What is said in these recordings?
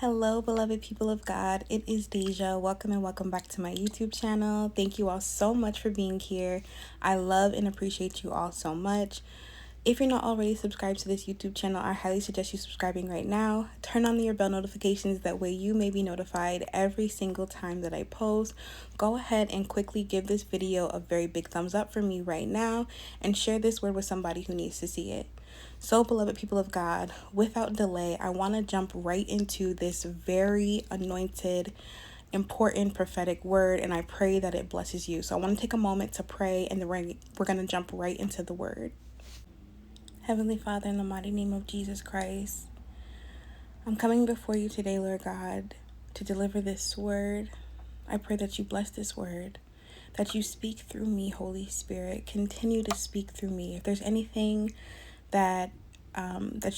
Hello, beloved people of God. It is Deja. Welcome and welcome back to my YouTube channel. Thank you all so much for being here. I love and appreciate you all so much. If you're not already subscribed to this YouTube channel, I highly suggest you subscribing right now. Turn on your bell notifications. That way you may be notified every single time that I post. Go ahead and quickly give this video a very big thumbs up for me right now and share this word with somebody who needs to see it. So, beloved people of God, without delay, I want to jump right into this very anointed, important prophetic word, and I pray that it blesses you. So I want to take a moment to pray, and then we're going to jump right into the word. Heavenly Father, in the mighty name of Jesus Christ, I'm coming before you today, Lord God, to deliver this word. I pray that you bless this word, that you speak through me, Holy Spirit. Continue to speak through me. If there's anything that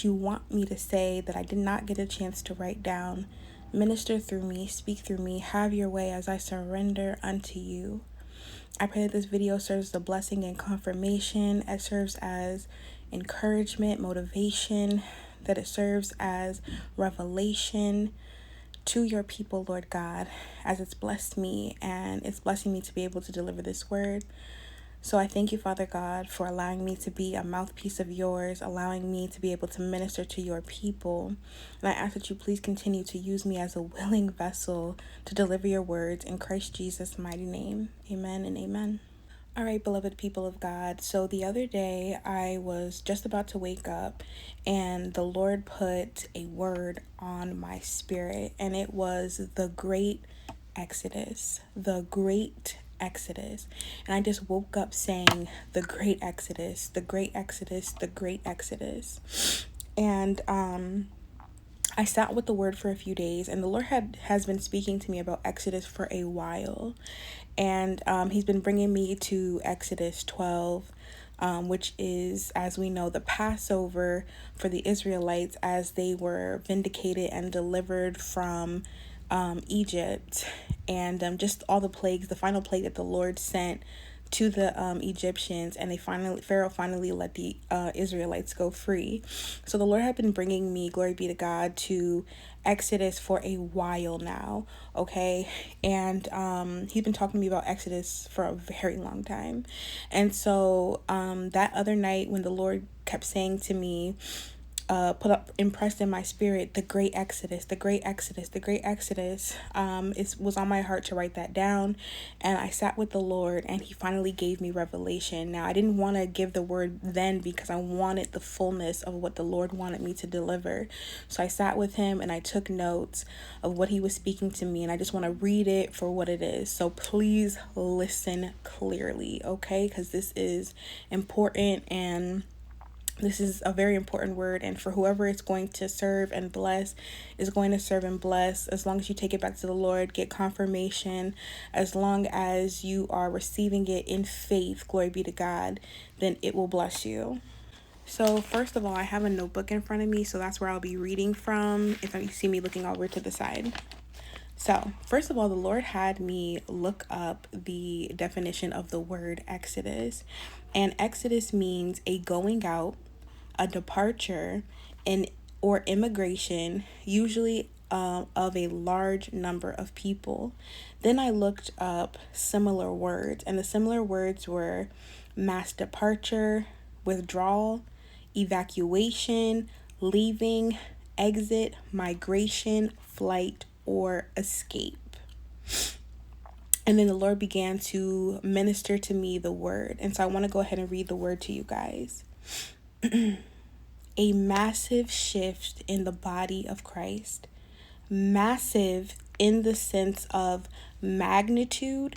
you want me to say that I did not get a chance to write down, minister through me, speak through me, have your way as I surrender unto you. I pray that this video serves as a blessing and confirmation. It serves as encouragement, motivation, that it serves as revelation to your people, Lord God, as it's blessed me and it's blessing me to be able to deliver this word. So I thank you, Father God, for allowing me to be a mouthpiece of yours, allowing me to be able to minister to your people. And I ask that you please continue to use me as a willing vessel to deliver your words in Christ Jesus' mighty name. Amen and amen. All right, beloved people of God. So the other day I was just about to wake up and the Lord put a word on my spirit, and it was the great Exodus, the great Exodus. And I just woke up saying the great Exodus, the great Exodus, the great Exodus. And I sat with the word for a few days, and the Lord has been speaking to me about Exodus for a while. And he's been bringing me to Exodus 12, which is, as we know, the Passover for the Israelites as they were vindicated and delivered from Egypt, and just all the plagues, the final plague that the Lord sent to the Egyptians, and Pharaoh finally let the Israelites go free. So the Lord had been bringing me, glory be to God, to Exodus for a while now, okay? And he's been talking to me about Exodus for a very long time. And so that other night when the Lord kept saying to me, impressed in my spirit, the great Exodus, the great Exodus, the great Exodus, it was on my heart to write that down. And I sat with the Lord, and he finally gave me revelation. Now, I didn't want to give the word then because I wanted the fullness of what the Lord wanted me to deliver. So I sat with him and I took notes of what he was speaking to me, and I just want to read it for what it is. So please listen clearly, okay? Because this is important, and this is a very important word, and for whoever it's going to serve and bless is going to serve and bless. As long as you take it back to the Lord, get confirmation, as long as you are receiving it in faith, glory be to God, then it will bless you. So first of all, I have a notebook in front of me, so that's where I'll be reading from if you see me looking over to the side. So first of all, the Lord had me look up the definition of the word Exodus, and Exodus means a going out, a departure, or immigration, usually of a large number of people. Then I looked up similar words, and the similar words were mass departure, withdrawal, evacuation, leaving, exit, migration, flight, or escape. And then the Lord began to minister to me the word. And so I want to go ahead and read the word to you guys. A massive shift in the body of Christ. Massive in the sense of magnitude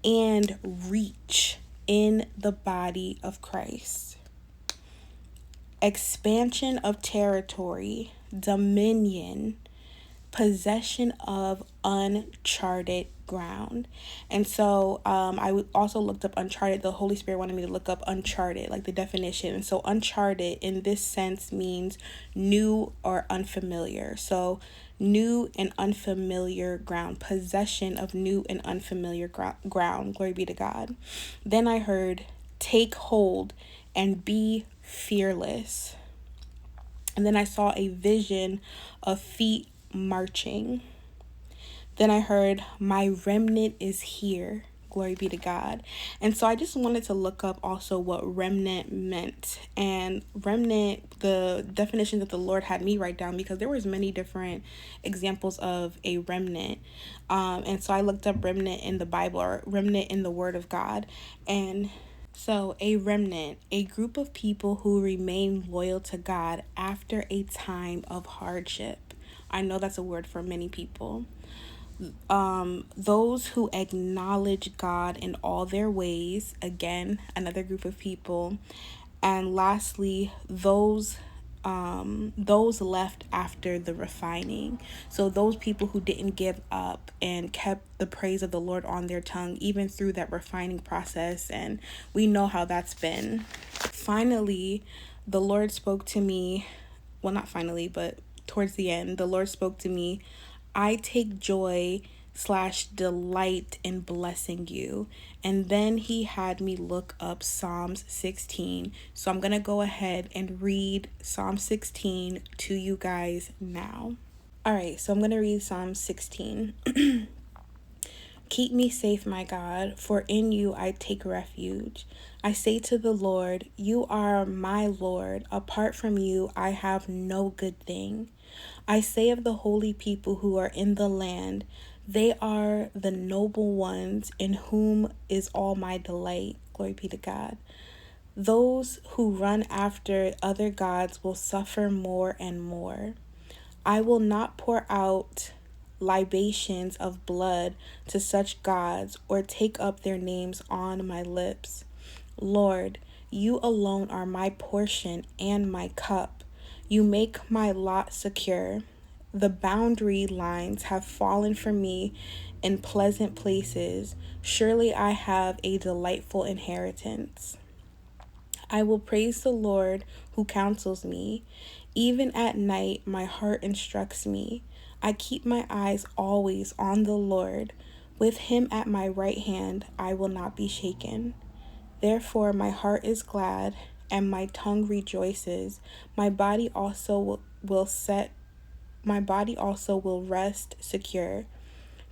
and reach in the body of Christ. Expansion of territory, dominion, possession of uncharted ground. And so I also looked up Uncharted. The Holy Spirit wanted me to look up Uncharted, like the definition. And so Uncharted in this sense means new or unfamiliar. So new and unfamiliar ground, possession of new and unfamiliar ground. Glory be to God. Then I heard, take hold and be fearless. And then I saw a vision of feet marching. Then I heard, my remnant is here. Glory be to God. And so I just wanted to look up also what remnant meant. And remnant, the definition that the Lord had me write down, because there was many different examples of a remnant. And so I looked up remnant in the Bible, or remnant in the Word of God. And so a remnant, a group of people who remain loyal to God after a time of hardship. I know that's a word for many people. Those who acknowledge God in all their ways, again, another group of people. And lastly, those left after the refining. So those people who didn't give up and kept the praise of the Lord on their tongue, even through that refining process. And we know how that's been. Finally, the Lord spoke to me. Well, not finally, but towards the end, the Lord spoke to me. I take joy / delight in blessing you. And then he had me look up Psalms 16. So I'm going to go ahead and read Psalm 16 to you guys now. All right, so I'm going to read Psalm 16. Keep me safe, my God, for in you I take refuge. I say to the Lord, you are my Lord. Apart from you, I have no good thing. I say of the holy people who are in the land, they are the noble ones in whom is all my delight. Glory be to God. Those who run after other gods will suffer more and more. I will not pour out libations of blood to such gods or take up their names on my lips. Lord, you alone are my portion and my cup. You make my lot secure. The boundary lines have fallen for me in pleasant places. Surely I have a delightful inheritance. I will praise the Lord who counsels me. Even at night, my heart instructs me. I keep my eyes always on the Lord. With him at my right hand, I will not be shaken. Therefore, my heart is glad and my tongue rejoices. My body also will rest secure,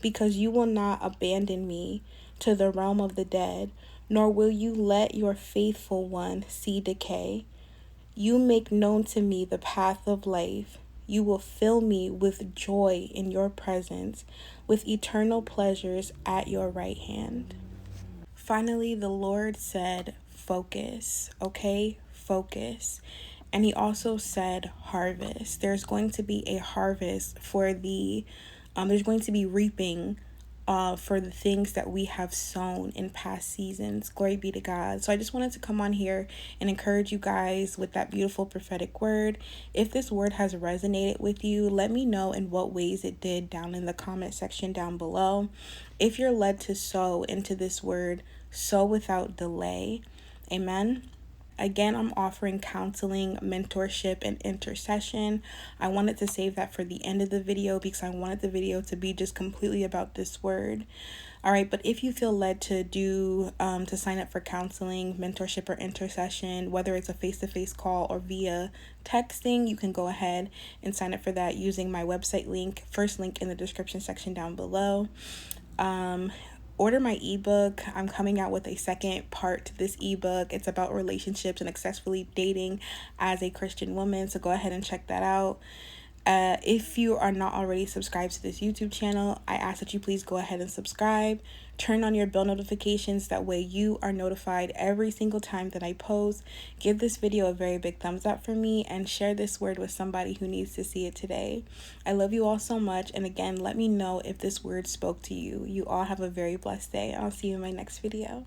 because you will not abandon me to the realm of the dead, nor will you let your faithful one see decay. You make known to me the path of life. You will fill me with joy in your presence, with eternal pleasures at your right hand. Finally, the Lord said, focus, okay? Focus. And he also said, harvest. There's going to be a harvest for there's going to be reaping for the things that we have sown in past seasons. Glory be to God. So I just wanted to come on here and encourage you guys with that beautiful prophetic word. If this word has resonated with you, let me know in what ways it did down in the comment section down below. If you're led to sow into this word, sow without delay. Amen. Again, I'm offering counseling, mentorship, and intercession. I wanted to save that for the end of the video because I wanted the video to be just completely about this word. All right, but if you feel led to to sign up for counseling, mentorship, or intercession, whether it's a face-to-face call or via texting, you can go ahead and sign up for that using my website link, first link in the description section down below. Order my ebook. I'm coming out with a second part to this ebook. It's about relationships and successfully dating as a Christian woman. So go ahead and check that out. If you are not already subscribed to this YouTube channel, I ask that you please go ahead and subscribe. Turn on your bell notifications. That way you are notified every single time that I post. Give this video a very big thumbs up for me and share this word with somebody who needs to see it today. I love you all so much. And again, let me know if this word spoke to you. You all have a very blessed day. I'll see you in my next video.